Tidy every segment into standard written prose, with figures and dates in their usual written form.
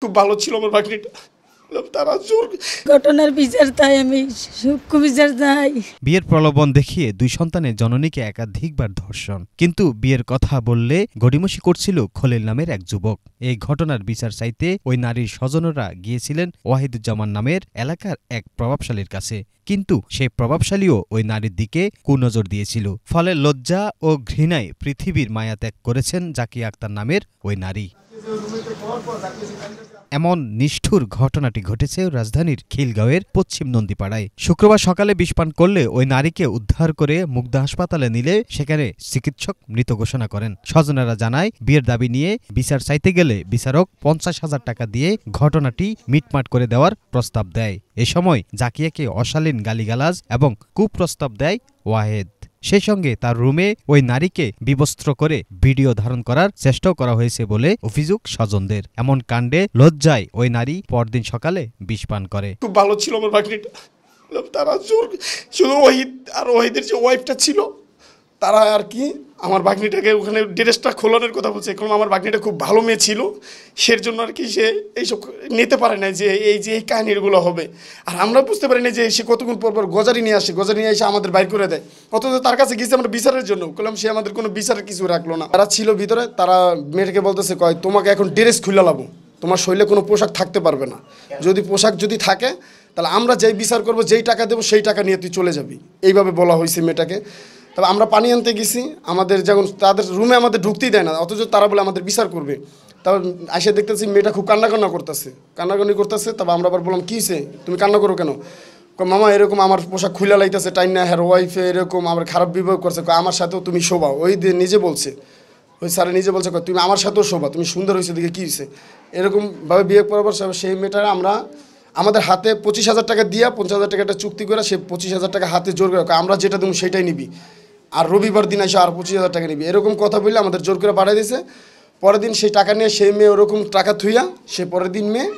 খুব ভালো ছিল আমার ভাগ্নিটা। তারা জোর ঘটনার বিচার চাই, আমি সূক্ষ্ম বিচার চাই। বিয়ের প্রলোভন দেখিয়ে 2 সন্তানের জননীকে একাধিকবার ধর্ষণ, কিন্তু বিয়ের কথা বললে গড়িমসি করছিল খলিল নামের এক যুবক। এই ঘটনার বিচার চাইতে ওই নারীর স্বজনরা গিয়েছিলেন ওয়াহিদুজ্জামান নামের এলাকার এক প্রভাবশালীর কাছে, কিন্তু সেই প্রভাবশালীও ওই নারীর দিকে কুনজর দিয়েছিল। ফলে লজ্জা ও ঘৃণায় পৃথিবীর মায়া ত্যাগ করেছেন জাকিয়া আক্তার নামের ওই নারী। এমন নিষ্ঠুর ঘটনাটি ঘটেছে রাজধানীর খিলগাঁওয়ের পশ্চিম নন্দীপাড়ায়। শুক্রবার সকালে বিষ পান করলে ওই নারীকে উদ্ধার করে মুগদা হাসপাতালে নিলে সেখানে চিকিৎসক মৃত ঘোষণা করেন। স্বজনেরা জানায়, বিয়ের দাবি নিয়ে বিচার চাইতে গেলে বিচারক 50,000 টাকা দিয়ে ঘটনাটি মিটমাট করে দেওয়ার প্রস্তাব দেয়। এ সময় জাকিয়াকে অশালীন গালিগালাজ এবং কুপ্রস্তাব দেয় ওয়াহেদ। সেই সঙ্গে তার রুমে ওই নারীকে বিবস্ত্র করে ভিডিও ধারণ করার চেষ্টাও করা হয়েছে বলে অভিযোগ স্বজনদের। এমন কাণ্ডে লজ্জায় ওই নারী পরদিন সকালে বিষ পান করে। খুব ভালো ছিল আমার ভাগ্নিটা। তারা জোর শুধু ওয়াহিদ আর ওয়াহিদের যে ওয়াইফটা ছিল তারা আর কি আমার ভাগ্নিটাকে ওখানে ড্রেসটা খোলানোর কথা বলছে। এখন আমার ভাগ্নিটা খুব ভালো মেয়ে ছিল, সের জন্য আর কি সে এইসব নিতে পারে না যে এই কাহিনীগুলো হবে। আর আমরা বুঝতে পারি না যে সে কতক্ষণ পর গজারি নিয়ে আসে, গজারি নিয়ে এসে আমাদের বাইর করে দেয়। অথচ তার কাছে গেছে আমরা বিচারের জন্য, বললাম সে আমাদের কোনো বিচারের কিছু রাখলো না। তারা ছিল ভিতরে, তারা মেয়েটাকে বলতেছে কয় তোমাকে এখন ড্রেস খুলে লাবো, তোমার শরীরে কোনো পোশাক থাকতে পারবে না, যদি পোশাক যদি থাকে তাহলে আমরা যেই বিচার করবো, যেই টাকা দেবো সেই টাকা নিয়ে তুই চলে যাবি, এইভাবে বলা হয়েছে মেয়েটাকে। তবে আমরা পানি আনতে গেছি, আমাদের যখন তাদের রুমে আমাদের ঢুকতেই দেয় না, অথচ তারা বলে আমাদের বিচার করবে। তারপর এসে দেখতেছি মেয়েটা খুব কান্নাকান্নি করতেছে। তবে আমরা আবার বললাম কী হয়েছে, তুমি কান্না করো কেন? মামা এরকম আমার পোশাক খুলে লাইতেছে, টাইম না, হ্যার ওয়াইফে এরকম আমার খারাপ বিবেক করছে, আমার সাথেও তুমি শোভা। ওই নিজে বলছে, ওই স্যারে নিজে বলছে তুমি আমার সাথেও শোভা, তুমি সুন্দর হয়েছে দেখে কী হয়েছে, এরকমভাবে বিয়ে করার পর সেই মেয়েটারা আমরা আমাদের হাতে 25,000 টাকা দিয়া 50,000 টাকা একটা চুক্তি করে সে 25,000 টাকা হাতে জোর করে আমরা যেটা তুমি সেটাই নিবি, আর রবিবার দিন এসে আর 25,000 টাকা নিবি, এরকম কথা বললে আমাদের জোর করে পাঠিয়ে দিয়েছে। পরের দিন সেই টাকা নিয়ে সেই মেয়ে ওরকম টাকা থুইয়া সে পরের দিন মেয়ে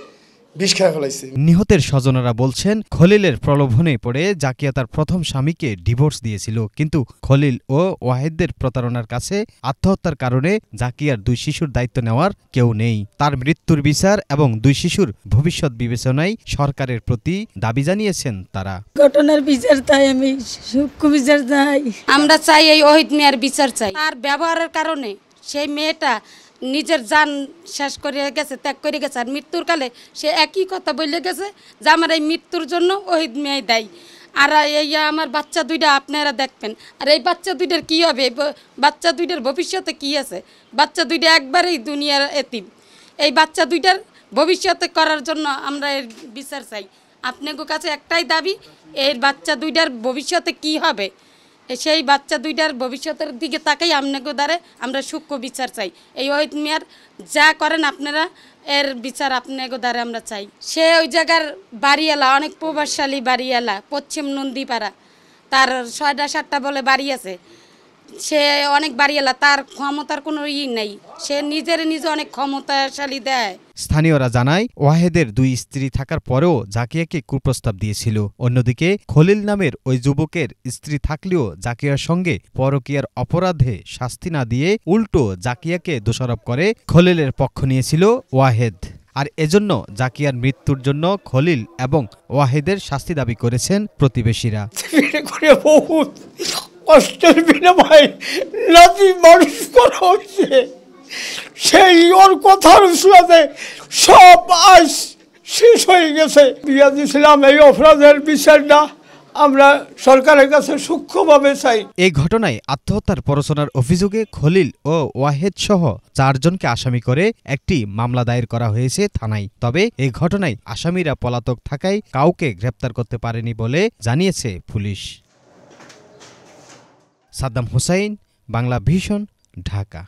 বিষ খেয়ে ফেলাইছে। নিহতের স্বজনেরা বলছেন, খলিলের প্রলোভনে পড়ে জাকিয়া তার প্রথম স্বামীকে ডিভোর্স দিয়েছিল, কিন্তু খলিল ও ওয়াহেদের প্রতারণার কাছে আত্মহত্যার কারণে জাকিয়ার 2 শিশুর দায়িত্ব নেওয়ার কেউ নেই। তার মৃত্যুর বিচার এবং 2 শিশুর ভবিষ্যৎ বিবেচনায় সরকারের প্রতি দাবি জানিয়েছেন তারা। ঘটনার বিচার চাই, আমি সূক্ষ্ম বিচার চাই। আমরা চাই এই ওয়াহিদ মিয়ার বিচার চাই। তার ব্যবহারের কারণে সেই মেয়েটা নিজের জান শেষ করে গেছে, ত্যাগ করে গেছে। আর মৃত্যুর কালে সে একই কথা বলে গেছে যে আমার এই মৃত্যুর জন্য ওহিদ মেয়ে দেয়। আর এই আমার বাচ্চা 2টা আপনারা দেখবেন, আর এই বাচ্চা 2টার কী হবে, বাচ্চা 2টার ভবিষ্যতে কী আছে? বাচ্চা 2টা একবারেই দুনিয়ার এতিম। এই বাচ্চা 2টার ভবিষ্যতে করার জন্য আমরা এর বিচার চাই। আপনাদের কাছে একটাই দাবি, এই বাচ্চা 2টার ভবিষ্যতে কী হবে, সেই বাচ্চা 2টার ভবিষ্যতের দিকে তাকাই আপনাকে দ্বারে আমরা সূক্ষ্ম বিচার চাই। এই ওয়াহিদ মিয়ার যা করেন আপনারা, এর বিচার আপনাকে দ্বারে আমরা চাই। সে ওই জায়গার বাড়িওয়ালা, অনেক প্রভাবশালী বাড়িওয়ালা, পশ্চিম নন্দীপাড়া, তার 6টা-7টা বলে বাড়ি আছে, সে অনেক বাড়িওয়ালা, তার ক্ষমতার কোনো নেই, সে নিজে অনেক ক্ষমতাশালী দেয়। স্থানীয়রা জানায়, ওয়াহেদের 2 স্ত্রী থাকার পরেও জাকিয়াকে কুপ্রস্তাব দিয়েছিল। অন্যদিকে খলিল নামের ওই যুবকের স্ত্রী থাকলেও জাকিয়ার সঙ্গে পরকীয়ার অপরাধে শাস্তি না দিয়ে উল্টো জাকিয়াকে দোষারোপ করে খলিলের পক্ষ নিয়েছিল ওয়াহেদ। আর এজন্য জাকিয়ার মৃত্যুর জন্য খলিল এবং ওয়াহেদের শাস্তি দাবি করেছেন প্রতিবেশীরা। বহুত কষ্টের বিনিময়ে নাতি মানুষ করা হচ্ছে, সেই ওর কথার সুবাদে সব আজ শেষ হয়ে গেছে। বিয়া দিয়েছিলাম, এই অপরাধের বিচারটা আমরা সরকারের কাছে সূক্ষ্মভাবে চাই। এই ঘটনায় আত্মহত্যার প্ররোচনার অভিযোগে খলিল ও ওয়াহেদ সহ 4 জনকে আসামি করে একটি মামলা দায়ের করা হয়েছে থানায়। তবে এই ঘটনায় আসামিরা পলাতক থাকায় কাউকে গ্রেপ্তার করতে পারেনি বলে জানিয়েছে পুলিশ। সাদ্দাম হোসাইন, বাংলা ভিশন, ঢাকা।